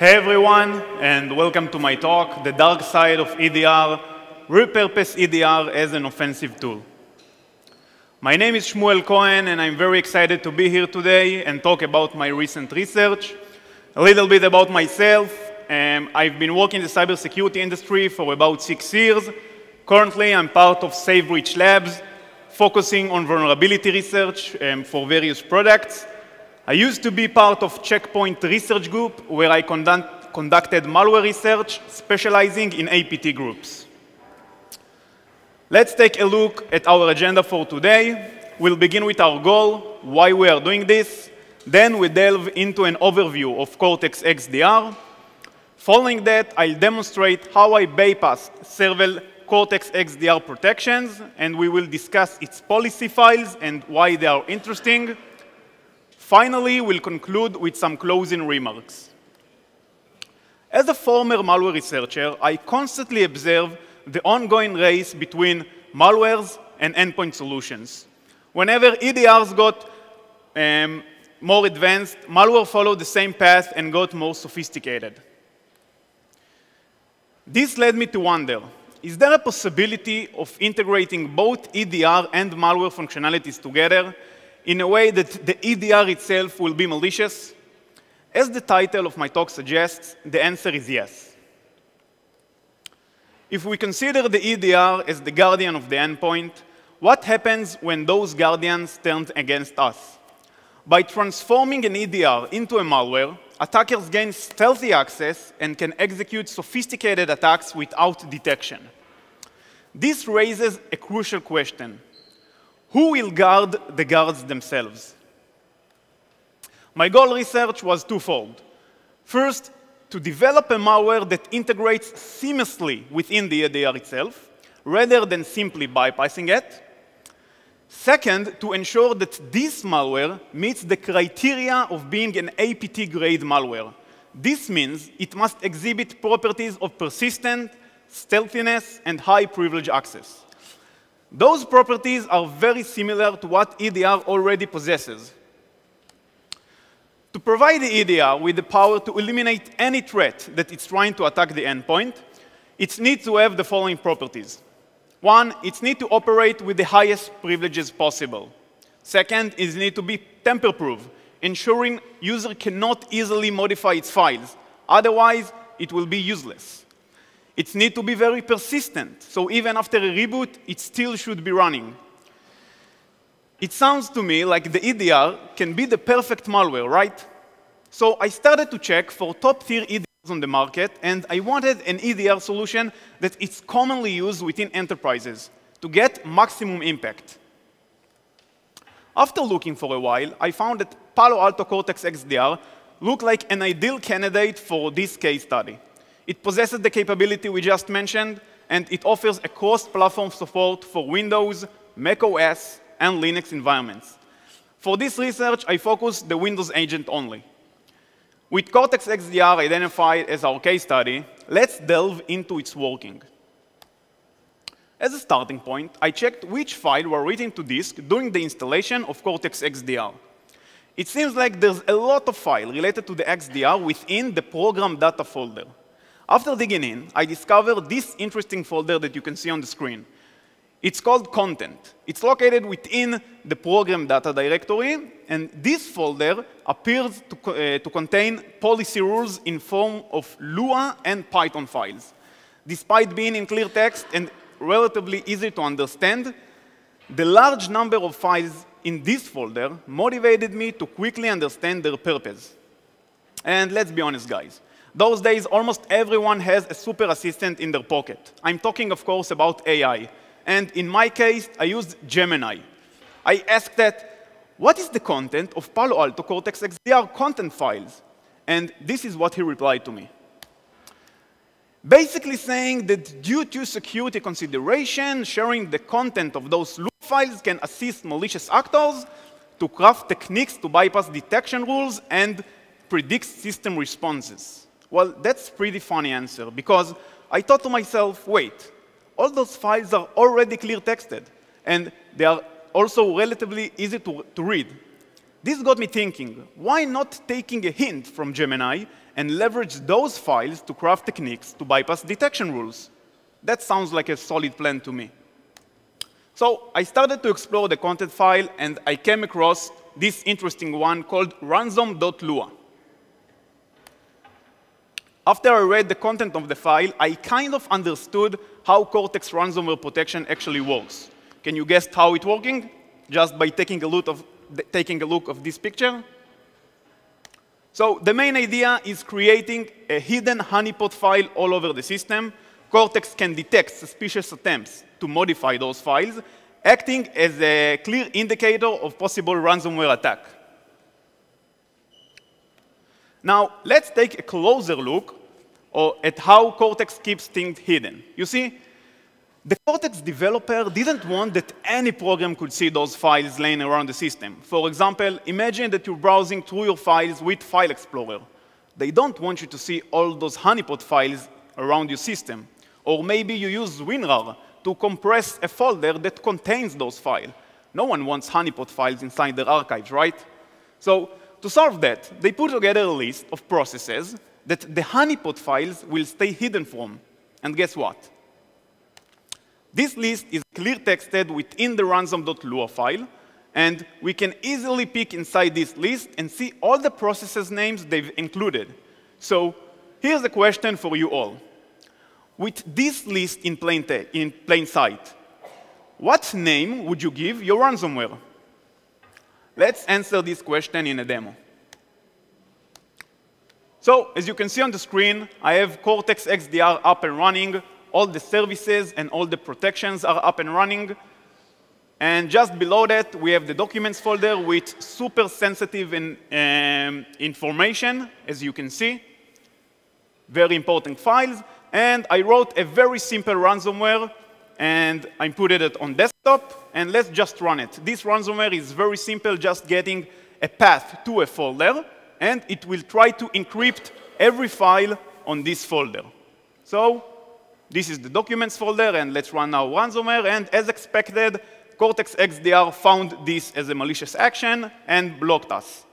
Hey everyone, and welcome to my talk, The Dark Side of EDR, Repurpose EDR as an Offensive Tool. My name is Shmuel Cohen, and I'm very excited to be here today and talk about my recent research. A little bit about myself. I've been working in the cybersecurity industry for about 6 years. Currently, I'm part of SafeBreach Labs, focusing on vulnerability research for various products. I used to be part of Checkpoint research group, where I conducted malware research, specializing in APT groups. Let's take a look at our agenda for today. We'll begin with our goal, why we are doing this. Then we delve into an overview of Cortex XDR. Following that, I'll demonstrate how I bypassed several Cortex XDR protections, and we will discuss its policy files and why they are interesting. Finally, we'll conclude with some closing remarks. As a former malware researcher, I constantly observe the ongoing race between malwares and endpoint solutions. Whenever EDRs got more advanced, malware followed the same path and got more sophisticated. This led me to wonder, is there a possibility of integrating both EDR and malware functionalities together in a way that the EDR itself will be malicious? As the title of my talk suggests, the answer is yes. If we consider the EDR as the guardian of the endpoint, what happens when those guardians turn against us? By transforming an EDR into a malware, attackers gain stealthy access and can execute sophisticated attacks without detection. This raises a crucial question. Who will guard the guards themselves? My goal research was twofold. First, to develop a malware that integrates seamlessly within the EDR itself, rather than simply bypassing it. Second, to ensure that this malware meets the criteria of being an APT-grade malware. This means it must exhibit properties of persistent, stealthiness, and high privilege access. Those properties are very similar to what EDR already possesses. To provide the EDR with the power to eliminate any threat that it's trying to attack the endpoint, it needs to have the following properties. One, it needs to operate with the highest privileges possible. Second, it needs to be tamper-proof, ensuring user cannot easily modify its files. Otherwise, it will be useless. It needs to be very persistent, so even after a reboot, it still should be running. It sounds to me like the EDR can be the perfect malware, right? So I started to check for top-tier EDRs on the market, and I wanted an EDR solution that is commonly used within enterprises to get maximum impact. After looking for a while, I found that Palo Alto Cortex XDR looked like an ideal candidate for this case study. It possesses the capability we just mentioned, and it offers a cross-platform support for Windows, Mac OS, and Linux environments. For this research, I focused the Windows agent only. With Cortex XDR identified as our case study, let's delve into its working. As a starting point, I checked which files were written to disk during the installation of Cortex XDR. It seems like there's a lot of files related to the XDR within the program data folder. After digging in, I discovered this interesting folder that you can see on the screen. It's called content. It's located within the program data directory, and this folder appears to contain policy rules in form of Lua and Python files. Despite being in clear text and relatively easy to understand, the large number of files in this folder motivated me to quickly understand their purpose. And let's be honest, guys. Those days, almost everyone has a super assistant in their pocket. I'm talking, of course, about AI. And in my case, I used Gemini. I asked that, what is the content of Palo Alto Cortex XDR content files? And this is what he replied to me. Basically saying that due to security consideration, sharing the content of those loop files can assist malicious actors to craft techniques to bypass detection rules and predict system responses. Well, that's a pretty funny answer, because I thought to myself, wait, all those files are already clear texted, and they are also relatively easy to read. This got me thinking, why not taking a hint from Gemini and leverage those files to craft techniques to bypass detection rules. That sounds like a solid plan to me. So I started to explore the content file, and I came across this interesting one called ransom.lua. After I read the content of the file, I kind of understood how Cortex ransomware protection actually works. Can you guess how it's working? Just by taking a look of this picture. So the main idea is creating a hidden honeypot file all over the system. Cortex can detect suspicious attempts to modify those files, acting as a clear indicator of possible ransomware attack. Now, let's take a closer look at how Cortex keeps things hidden. You see, the Cortex developer didn't want that any program could see those files laying around the system. For example, imagine that you're browsing through your files with File Explorer. They don't want you to see all those honeypot files around your system. Or maybe you use WinRAR to compress a folder that contains those files. No one wants honeypot files inside their archives, right? So to solve that, they put together a list of processes that the honeypot files will stay hidden from. And guess what? This list is clear texted within the ransom.lua file, and we can easily pick inside this list and see all the processes names they've included. So here's a question for you all. With this list in plain sight, what name would you give your ransomware? Let's answer this question in a demo. So, as you can see on the screen, I have Cortex XDR up and running. All the services and all the protections are up and running. And just below that, we have the documents folder with super sensitive information, as you can see. Very important files. And I wrote a very simple ransomware, and I put it on desktop. And let's just run it. This ransomware is very simple, just getting a path to a folder. And it will try to encrypt every file on this folder. So this is the documents folder, and let's run our ransomware. And as expected, Cortex XDR found this as a malicious action and blocked us.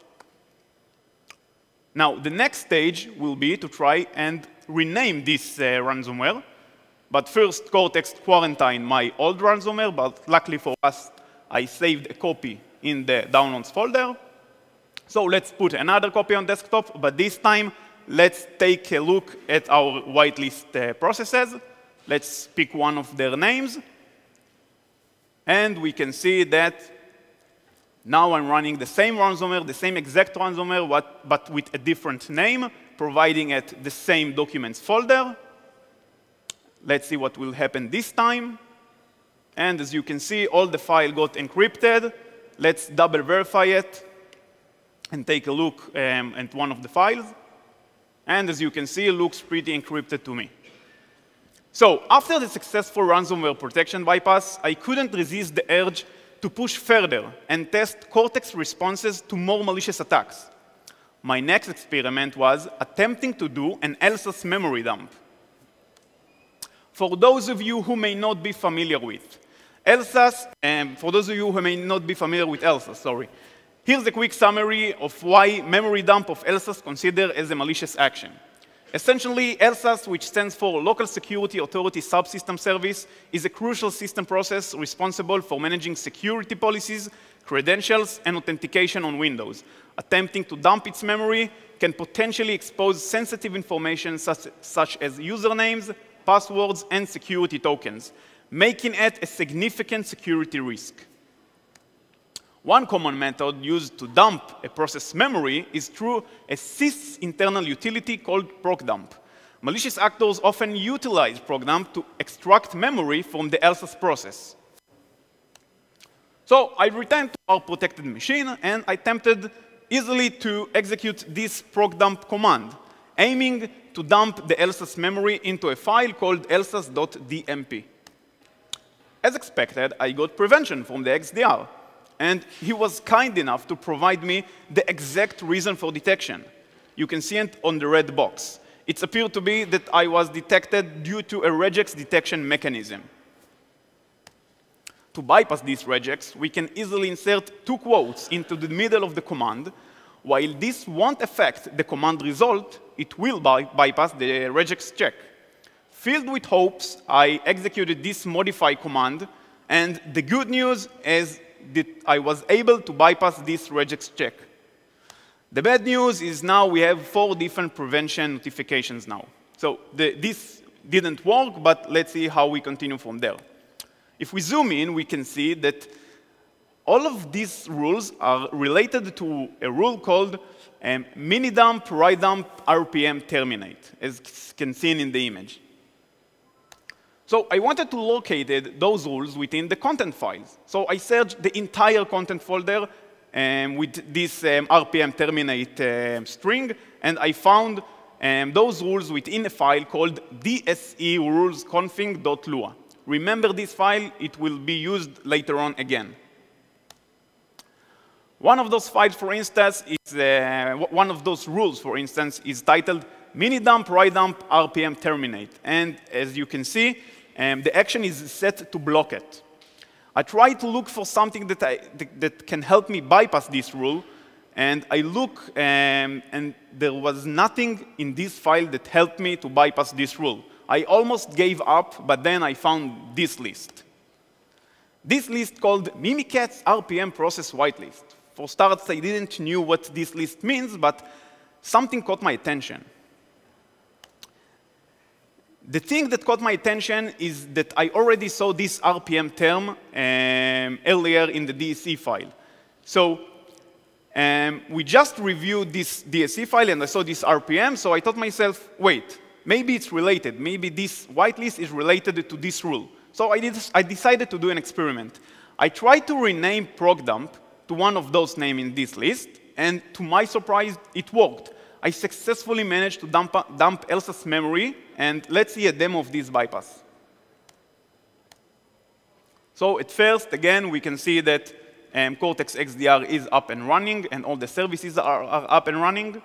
Now, the next stage will be to try and rename this ransomware. But first, Cortex quarantined my old ransomware, but luckily for us, I saved a copy in the downloads folder. So let's put another copy on desktop, but this time, let's take a look at our whitelist processes. Let's pick one of their names. And we can see that now I'm running the same ransomware, the same exact ransomware, but with a different name, providing it the same documents folder. Let's see what will happen this time. And as you can see, all the file got encrypted. Let's double verify it and take a look at one of the files. And as you can see, it looks pretty encrypted to me. So after the successful ransomware protection bypass, I couldn't resist the urge to push further and test Cortex responses to more malicious attacks. My next experiment was attempting to do an LSAS memory dump. For those of you who may not be familiar with LSAS, sorry, here's a quick summary of why memory dump of LSAS considered as a malicious action. Essentially, LSAS, which stands for Local Security Authority Subsystem Service, is a crucial system process responsible for managing security policies, credentials, and authentication on Windows. Attempting to dump its memory can potentially expose sensitive information such as usernames, passwords, and security tokens, making it a significant security risk. One common method used to dump a process memory is through a sys internal utility called procdump. Malicious actors often utilize procdump to extract memory from the LSAS process. So I returned to our protected machine, and I attempted easily to execute this procdump command, aiming to dump the LSAS memory into a file called lsas.dmp. As expected, I got prevention from the XDR. And he was kind enough to provide me the exact reason for detection. You can see it on the red box. It appeared to be that I was detected due to a regex detection mechanism. To bypass these regex, we can easily insert two quotes into the middle of the command. While this won't affect the command result, it will bypass the regex check. Filled with hopes, I executed this modify command, and the good news is that I was able to bypass this regex check. The bad news is now we have 4 different prevention notifications now. So this didn't work, but let's see how we continue from there. If we zoom in, we can see that all of these rules are related to a rule called minidump, PROIDEA, RPM terminate, as can see in the image. So I wanted to locate those rules within the content files. So I searched the entire content folder with this RPM terminate string, and I found those rules within a file called dse rules-config.lua. Remember this file, it will be used later on again. One of those files, for instance, is one of those rules, for instance, is titled minidump, PROIDEA, RPM terminate. And as you can see, the action is set to block it. I tried to look for something that can help me bypass this rule, and I look, and there was nothing in this file that helped me to bypass this rule. I almost gave up, but then I found this list. This list called Mimikatz RPM process whitelist. For starters, I didn't know what this list means, but something caught my attention. The thing that caught my attention is that I already saw this RPM term earlier in the DSE file. So we just reviewed this DSE file, and I saw this RPM, so I thought to myself, wait, maybe it's related. Maybe this whitelist is related to this rule. So I decided to do an experiment. I tried to rename PROCDump to one of those names in this list, and to my surprise, it worked. I successfully managed to dump Elsa's memory, and let's see a demo of this bypass. So at first, again, we can see that Cortex XDR is up and running, and all the services are up and running.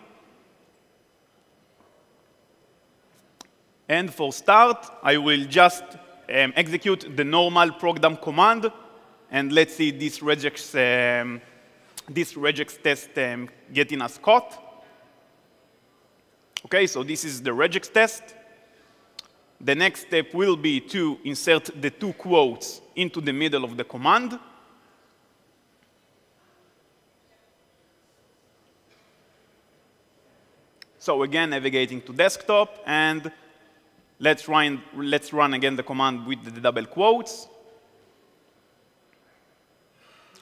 And for start, I will just execute the normal PROCDump command, and let's see this regex test getting us caught. OK, so this is the regex test. The next step will be to insert the 2 quotes into the middle of the command. So again, navigating to desktop, and let's run again the command with the double quotes.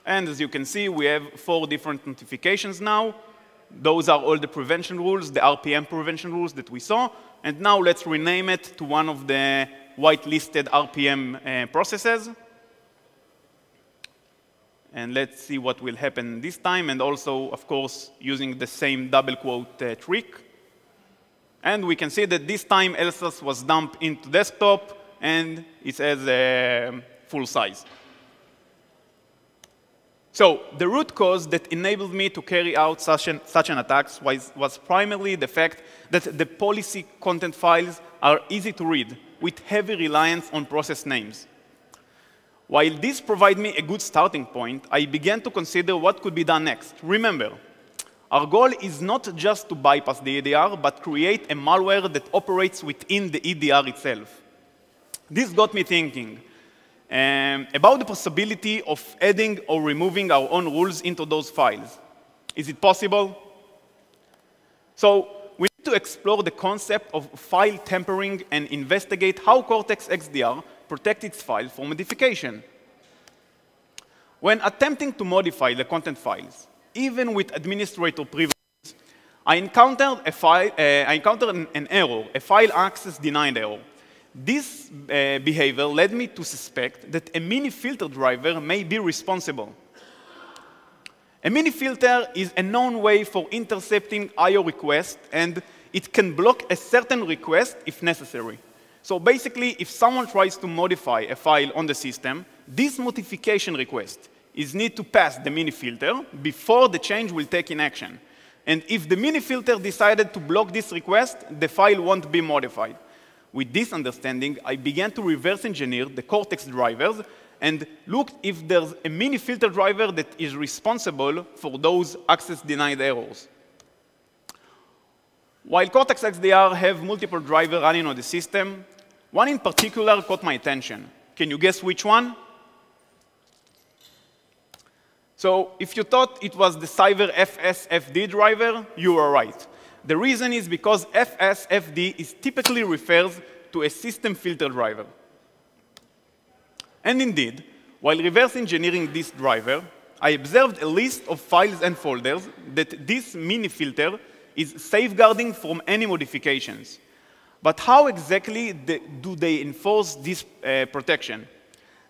And as you can see, we have 4 different notifications now. Those are all the prevention rules, the RPM prevention rules that we saw. And now let's rename it to one of the whitelisted RPM processes. And let's see what will happen this time. And also, of course, using the same double quote trick. And we can see that this time, Elsas was dumped into desktop, and it says full size. So the root cause that enabled me to carry out such an attack was primarily the fact that the policy content files are easy to read, with heavy reliance on process names. While this provided me a good starting point, I began to consider what could be done next. Remember, our goal is not just to bypass the EDR, but create a malware that operates within the EDR itself. This got me thinking about the possibility of adding or removing our own rules into those files. Is it possible? So we need to explore the concept of file tampering and investigate how Cortex XDR protects its file from modification. When attempting to modify the content files, even with administrator privileges, I encountered an error, a file access denied error. This behavior led me to suspect that a mini-filter driver may be responsible. A mini-filter is a known way for intercepting I/O requests, and it can block a certain request if necessary. So basically, if someone tries to modify a file on the system, this modification request is need to pass the mini-filter before the change will take in action. And if the mini-filter decided to block this request, the file won't be modified. With this understanding, I began to reverse engineer the Cortex drivers and looked if there's a mini filter driver that is responsible for those access denied errors. While Cortex XDR have multiple drivers running on the system, one in particular caught my attention. Can you guess which one? So if you thought it was the Cyber FSFD driver, you were right. The reason is because FSFD is typically refers to a system filter driver. And indeed, while reverse engineering this driver, I observed a list of files and folders that this mini filter is safeguarding from any modifications. But how exactly do they enforce this protection?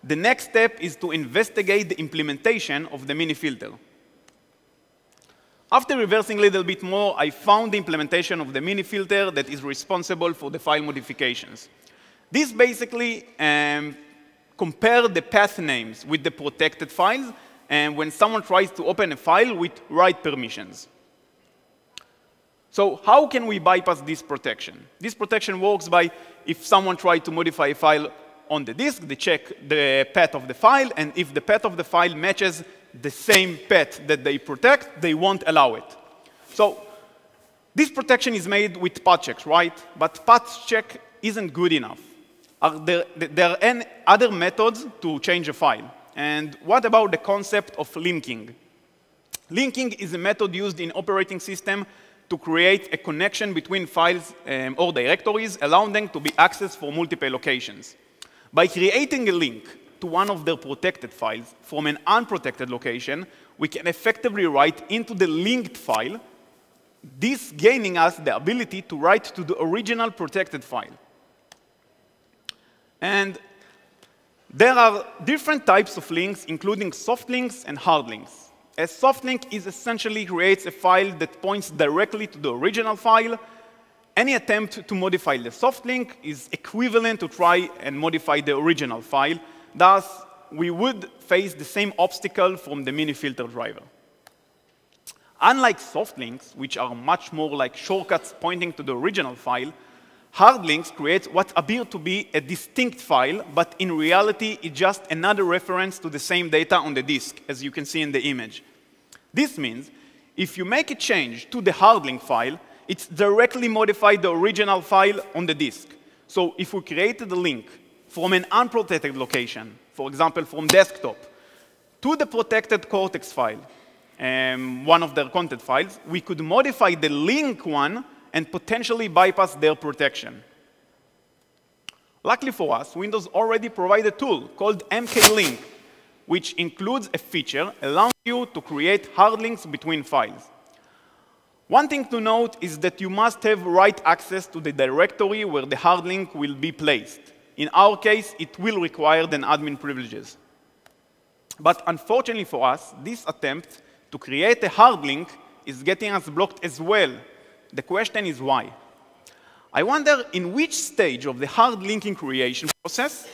The next step is to investigate the implementation of the mini filter. After reversing a little bit more, I found the implementation of the mini filter that is responsible for the file modifications. This basically compares the path names with the protected files and when someone tries to open a file with write permissions. So how can we bypass this protection? This protection works by if someone tries to modify a file on the disk, they check the path of the file, and if the path of the file matches the same path that they protect, they won't allow it. So this protection is made with path checks, right? But path check isn't good enough. There are any other methods to change a file. And what about the concept of linking? Linking is a method used in operating system to create a connection between files or directories, allowing them to be accessed for multiple locations. By creating a link to one of their protected files from an unprotected location, we can effectively write into the linked file, this gaining us the ability to write to the original protected file. And there are different types of links, including soft links and hard links. A soft link is essentially creates a file that points directly to the original file. Any attempt to modify the soft link is equivalent to try and modify the original file. Thus, we would face the same obstacle from the mini filter driver. Unlike soft links, which are much more like shortcuts pointing to the original file, hard links create what appear to be a distinct file, but in reality, it's just another reference to the same data on the disk, as you can see in the image. This means if you make a change to the hard link file, it's directly modified the original file on the disk. So if we created a link from an unprotected location, for example, from desktop, to the protected Cortex file, one of their content files, we could modify the link one and potentially bypass their protection. Luckily for us, Windows already provides a tool called mklink, which includes a feature allowing you to create hard links between files. One thing to note is that you must have write access to the directory where the hard link will be placed. In our case, it will require then admin privileges. But unfortunately for us, this attempt to create a hard link is getting us blocked as well. The question is why? I wonder in which stage of the hard linking creation process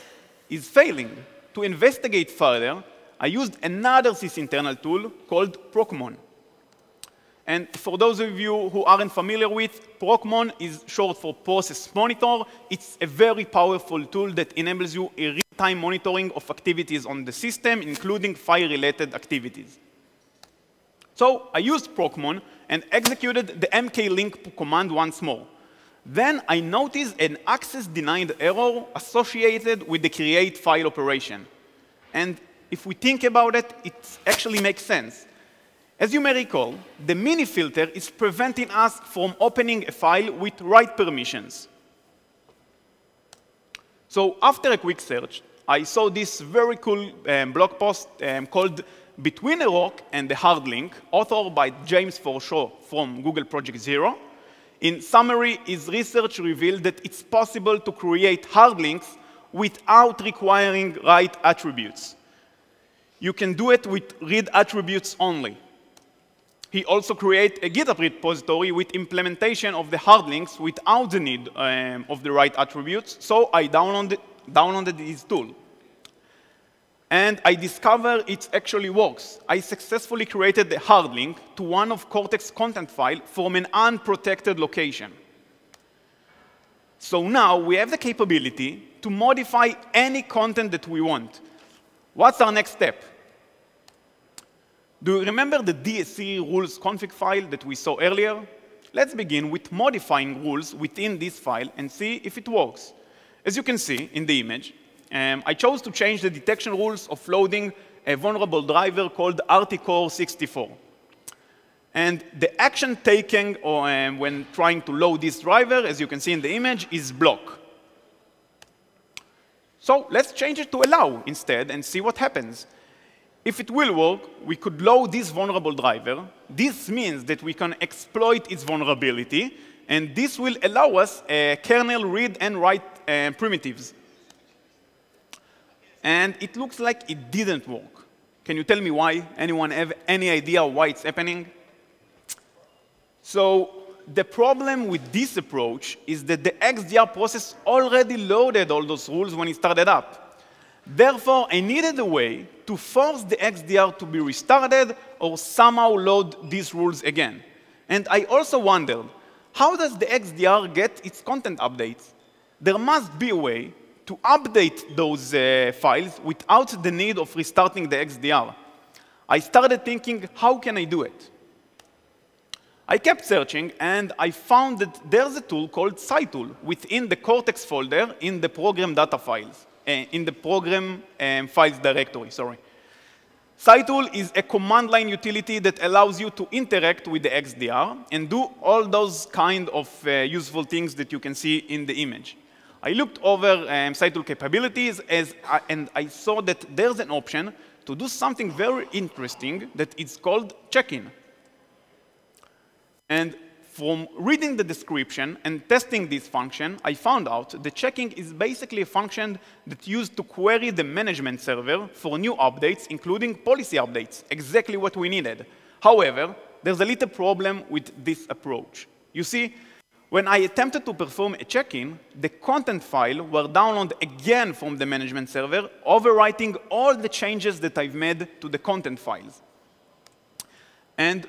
is failing. To investigate further, I used another sysinternal tool called Procmon. And for those of you who aren't familiar with, Procmon is short for Process Monitor. It's a very powerful tool that enables you a real-time monitoring of activities on the system, including file-related activities. So I used Procmon and executed the mklink command once more. Then I noticed an access denied error associated with the create file operation. And if we think about it, it actually makes sense. As you may recall, the mini filter is preventing us from opening a file with write permissions. So after a quick search, I saw this very cool blog post called Between a Rock and the Hard Link, authored by James Forshaw from Google Project Zero. In summary, his research revealed that it's possible to create hard links without requiring write attributes. You can do it with read attributes only. He also created a GitHub repository with implementation of the hard links without the need of the write attributes, so I downloaded his tool. And I discovered it actually works. I successfully created a hard link to one of Cortex content file from an unprotected location. So now we have the capability to modify any content that we want. What's our next step? Do you remember the DSC rules config file that we saw earlier? Let's begin with modifying rules within this file and see if it works. As you can see in the image, I chose to change the detection rules of loading a vulnerable driver called RTCore64. And the action taken when trying to load this driver, as you can see in the image, is block. So let's change it to allow instead and see what happens. If it will work, we could load this vulnerable driver. This means that we can exploit its vulnerability, and this will allow us kernel read and write primitives. And it looks like it didn't work. Can you tell me why? Anyone have any idea why it's happening? So the problem with this approach is that the XDR process already loaded all those rules when it started up. Therefore, I needed a way to force the XDR to be restarted or somehow load these rules again. And I also wondered, how does the XDR get its content updates? There must be a way to update those files without the need of restarting the XDR. I started thinking, how can I do it? I kept searching, and I found that there's a tool called cytool within the Cortex folder in the program data files, in the program files directory, sorry. Cytool is a command line utility that allows you to interact with the XDR and do all those kind of useful things that you can see in the image. I looked over Cytool capabilities, and I saw that there's an option to do something very interesting that is called check-in. And from reading the description and testing this function, I found out that checking is basically a function that's used to query the management server for new updates, including policy updates, exactly what we needed. However, there's a little problem with this approach. You see, when I attempted to perform a check-in, the content file were downloaded again from the management server, overwriting all the changes that I've made to the content files. And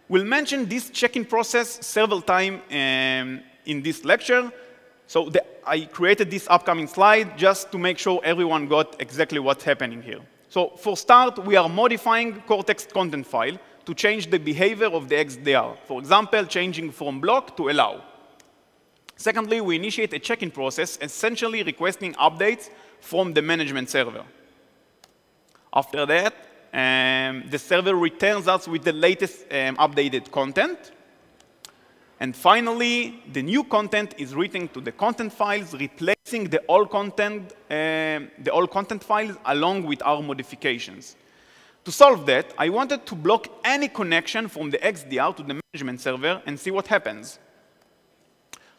we'll mention this check-in process several times in this lecture. So I created this upcoming slide just to make sure everyone got exactly what's happening here. So for start, we are modifying Cortex content file to change the behavior of the XDR. For example, changing from block to allow. Secondly, we initiate a check-in process, essentially requesting updates from the management server. After that, the server returns us with the latest updated content. And finally, the new content is written to the content files, replacing the old content files along with our modifications. To solve that, I wanted to block any connection from the XDR to the management server and see what happens.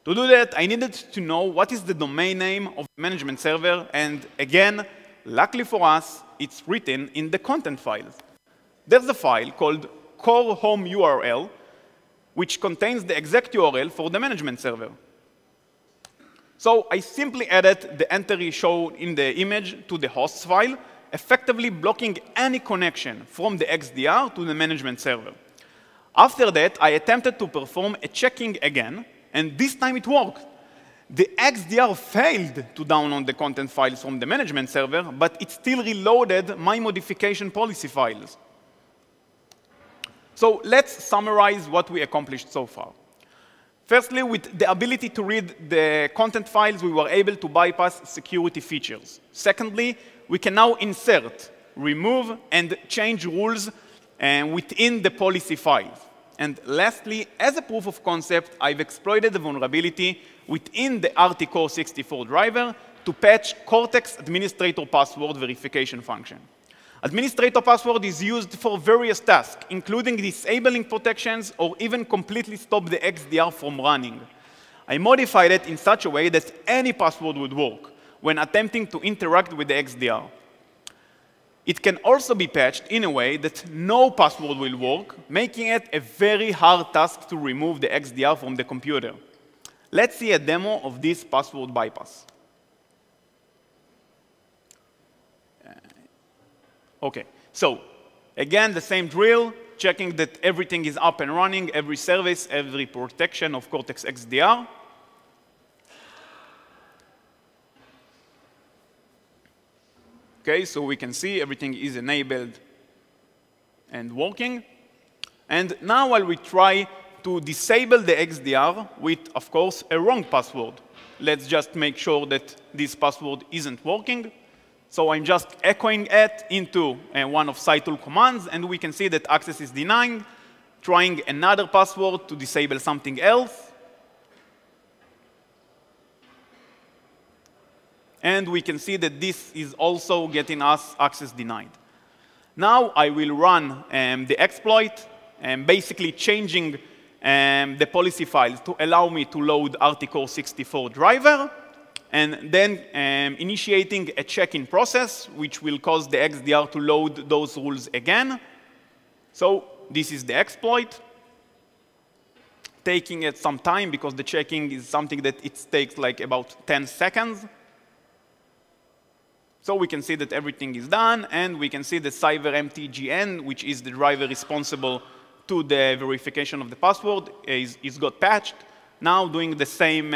To do that, I needed to know what is the domain name of the management server, and again, luckily for us, it's written in the content files. There's a file called core home URL, which contains the exact URL for the management server. So I simply added the entry shown in the image to the host file, effectively blocking any connection from the XDR to the management server. After that, I attempted to perform a checking again, and this time it worked. The XDR failed to download the content files from the management server, but it still reloaded my modification policy files. So let's summarize what we accomplished so far. Firstly, with the ability to read the content files, we were able to bypass security features. Secondly, we can now insert, remove, and change rules within the policy files. And lastly, as a proof of concept, I've exploited the vulnerability within the RTCore64 driver to patch Cortex administrator password verification function. Administrator password is used for various tasks, including disabling protections or even completely stop the XDR from running. I modified it in such a way that any password would work when attempting to interact with the XDR. It can also be patched in a way that no password will work, making it a very hard task to remove the XDR from the computer. Let's see a demo of this password bypass. OK, so again, the same drill, checking that everything is up and running, every service, every protection of Cortex XDR. Okay, so we can see everything is enabled and working. And now while we try to disable the XDR with, of course, a wrong password. Let's just make sure that this password isn't working. So I'm just echoing it into one of site-tool commands, and we can see that access is denied, trying another password to disable something else. And we can see that this is also getting us access denied. Now I will run the exploit, basically changing the policy files to allow me to load RT-Core64 driver, and then initiating a check-in process, which will cause the XDR to load those rules again. So this is the exploit, taking it some time because the checking is something that it takes like about 10 seconds. So we can see that everything is done, and we can see the cyber-mtgn, which is the driver responsible to the verification of the password, is got patched. Now doing the same,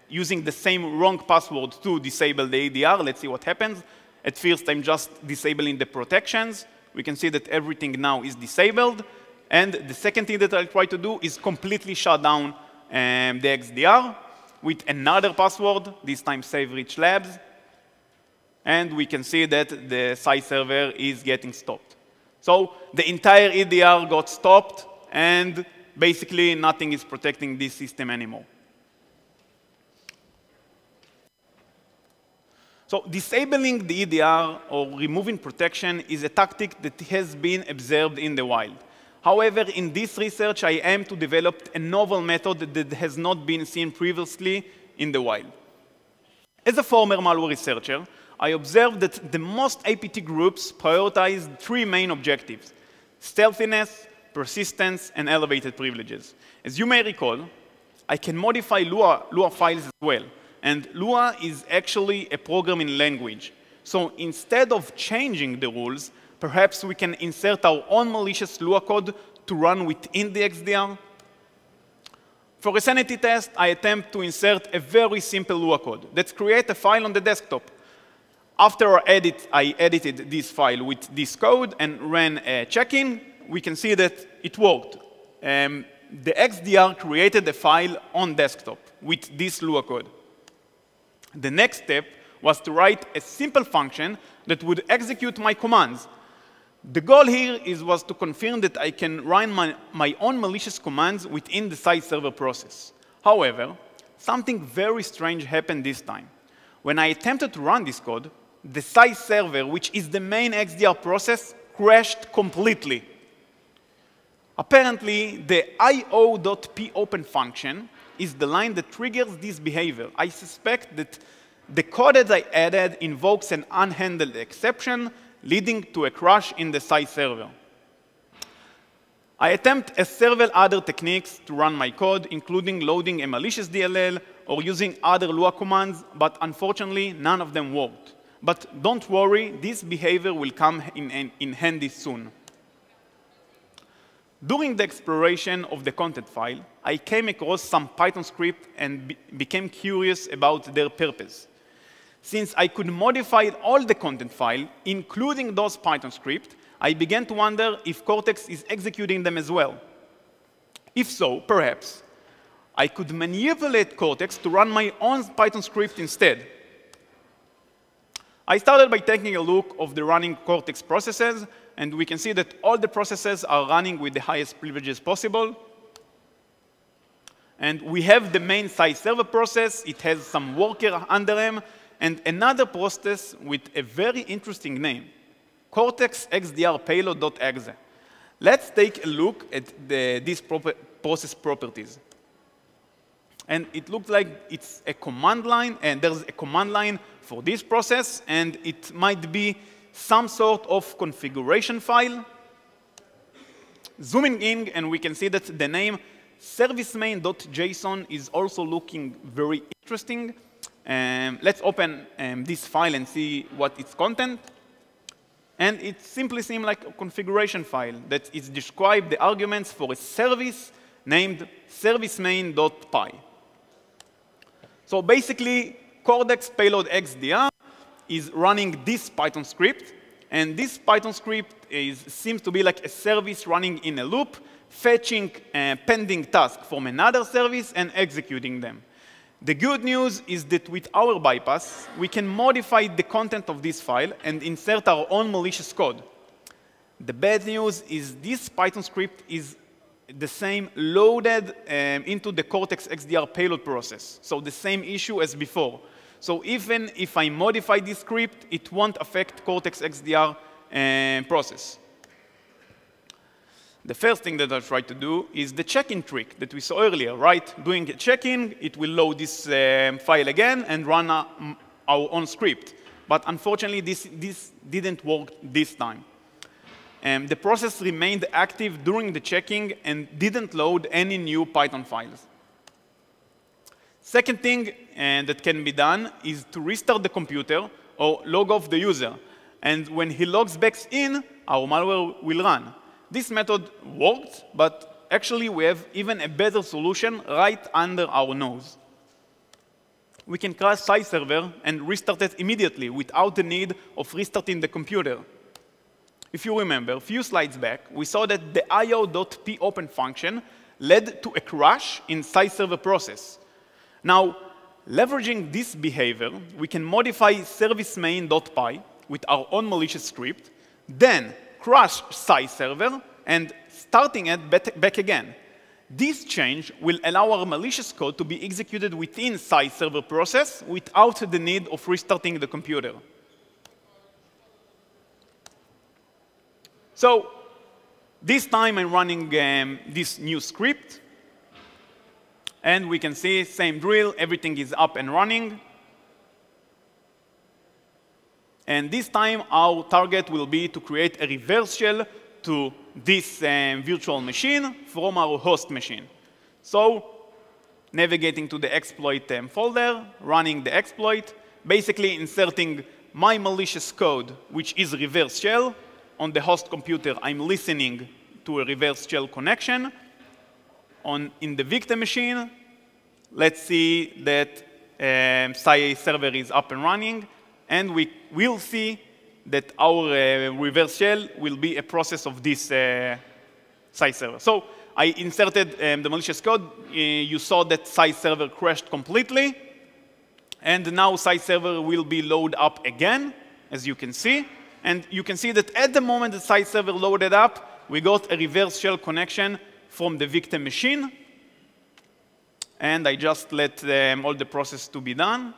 using the same wrong password to disable the EDR. Let's see what happens. At first, I'm just disabling the protections. We can see that everything now is disabled. And the second thing that I'll try to do is completely shut down the XDR with another password, this time Save Rich Labs. And we can see that the site server is getting stopped. So the entire EDR got stopped, and basically nothing is protecting this system anymore. So disabling the EDR or removing protection is a tactic that has been observed in the wild. However, in this research, I aim to develop a novel method that has not been seen previously in the wild. As a former malware researcher, I observed that the most APT groups prioritize three main objectives: stealthiness, persistence, and elevated privileges. As you may recall, I can modify Lua files as well. And Lua is actually a programming language. So instead of changing the rules, perhaps we can insert our own malicious Lua code to run within the XDR. For a sanity test, I attempt to insert a very simple Lua code. Let's create a file on the desktop. After I edited this file with this code and ran a check-in, we can see that it worked. The XDR created a file on desktop with this Lua code. The next step was to write a simple function that would execute my commands. The goal here was to confirm that I can run my own malicious commands within the site server process. However, something very strange happened this time. When I attempted to run this code, the site server, which is the main XDR process, crashed completely. Apparently, the io.popen function is the line that triggers this behavior. I suspect that the code that I added invokes an unhandled exception, leading to a crash in the site server. I attempt several other techniques to run my code, including loading a malicious DLL or using other Lua commands, but unfortunately, none of them worked. But don't worry, this behavior will come in handy soon. During the exploration of the content file, I came across some Python script and became curious about their purpose. Since I could modify all the content file, including those Python scripts, I began to wonder if Cortex is executing them as well. If so, perhaps I could manipulate Cortex to run my own Python script instead. I started by taking a look of the running Cortex processes, and we can see that all the processes are running with the highest privileges possible. And we have the main site server process. It has some worker under them, and another process with a very interesting name, Cortex XDR payload.exe. Let's take a look at these process properties. And it looks like it's a command line, and there's a command line for this process, and it might be some sort of configuration file. Zooming in, and we can see that the name servicemain.json is also looking very interesting. Let's open this file and see what its content. And it simply seems like a configuration file that is described the arguments for a service named servicemain.py. So basically, Cortex payload XDR is running this Python script. And this Python script seems to be like a service running in a loop, fetching pending tasks from another service and executing them. The good news is that with our bypass, we can modify the content of this file and insert our own malicious code. The bad news is this Python script is the same loaded into the Cortex XDR payload process. So the same issue as before. So even if I modify this script, it won't affect Cortex XDR process. The first thing that I try to do is the check-in trick that we saw earlier, right? Doing a check-in, it will load this file again and run our own script. But unfortunately, this didn't work this time. The process remained active during the checking and didn't load any new Python files. Second thing that can be done is to restart the computer or log off the user. And when he logs back in, our malware will run. This method worked, but actually we have even a better solution right under our nose. We can crash SciServer and restart it immediately without the need of restarting the computer. If you remember, a few slides back, we saw that the io.popen function led to a crash in SciServer process. Now, leveraging this behavior, we can modify service main.py with our own malicious script, then crash SciServer and starting it back again. This change will allow our malicious code to be executed within SciServer process without the need of restarting the computer. So this time I'm running this new script. And we can see, same drill, everything is up and running. And this time, our target will be to create a reverse shell to this virtual machine from our host machine. So navigating to the exploit folder, running the exploit, basically inserting my malicious code, which is reverse shell. On the host computer, I'm listening to a reverse shell connection. In the victim machine, let's see that SciServer is up and running, and we will see that our reverse shell will be a process of this SciServer. So I inserted the malicious code. You saw that SciServer crashed completely, and now SciServer will be loaded up again, as you can see. And you can see that at the moment the SciServer loaded up, we got a reverse shell connection from the victim machine. And I just let all the process to be done.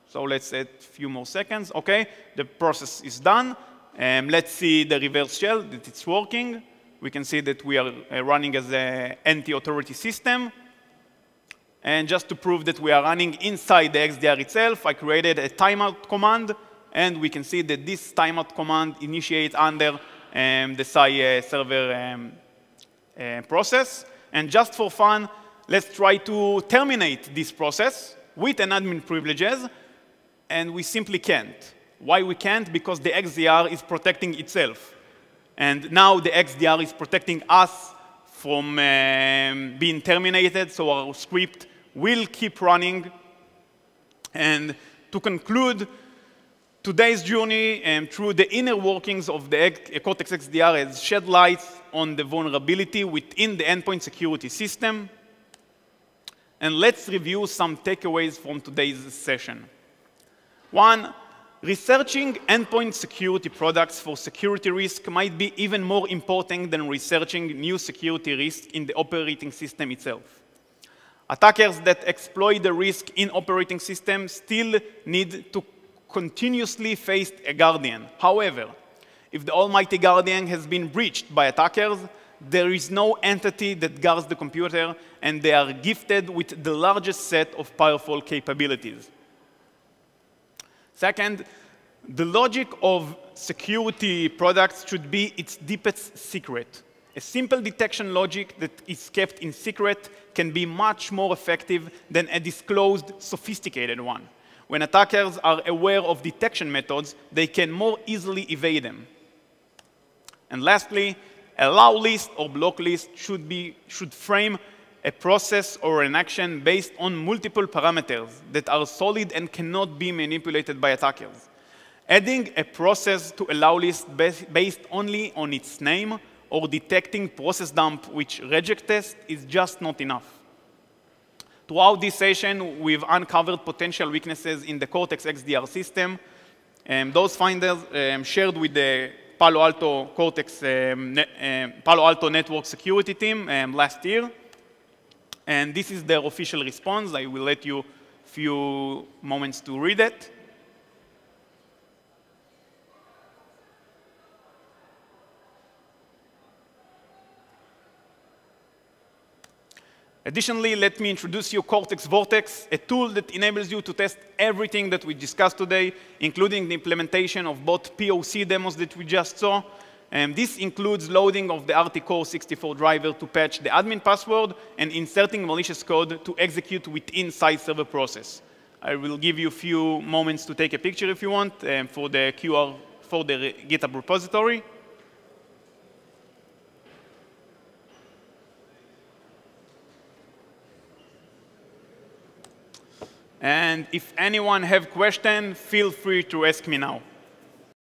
So let's add a few more seconds. OK, the process is done. Let's see the reverse shell, that it's working. We can see that we are running as an anti-authority system. And just to prove that we are running inside the XDR itself, I created a timeout command. And we can see that this timeout command initiates under the SciServer process. And just for fun, let's try to terminate this process with an admin privileges. And we simply can't. Why we can't? Because the XDR is protecting itself. And now the XDR is protecting us from being terminated. So our script will keep running. And to conclude, today's journey through the inner workings of the Cortex XDR has shed light on the vulnerability within the endpoint security system. And let's review some takeaways from today's session. One, researching endpoint security products for security risk might be even more important than researching new security risks in the operating system itself. Attackers that exploit the risk in operating systems still need to continuously face a guardian. However, if the almighty guardian has been breached by attackers, there is no entity that guards the computer, and they are gifted with the largest set of powerful capabilities. Second, the logic of security products should be its deepest secret. A simple detection logic that is kept in secret can be much more effective than a disclosed, sophisticated one. When attackers are aware of detection methods, they can more easily evade them. And lastly, a allow list or block list should frame a process or an action based on multiple parameters that are solid and cannot be manipulated by attackers. Adding a process to allow list based only on its name or detecting process dump which reject test is just not enough. Throughout this session, we've uncovered potential weaknesses in the Cortex XDR system. Those findings shared with the Palo Alto Network Security team last year. And this is their official response. I will let you a few moments to read it. Additionally, let me introduce you Cortex Vortex, a tool that enables you to test everything that we discussed today, including the implementation of both POC demos that we just saw. This includes loading of the RT-Core64 driver to patch the admin password and inserting malicious code to execute within site server process. I will give you a few moments to take a picture if you want for the QR for the GitHub repository. And if anyone have questions, feel free to ask me now.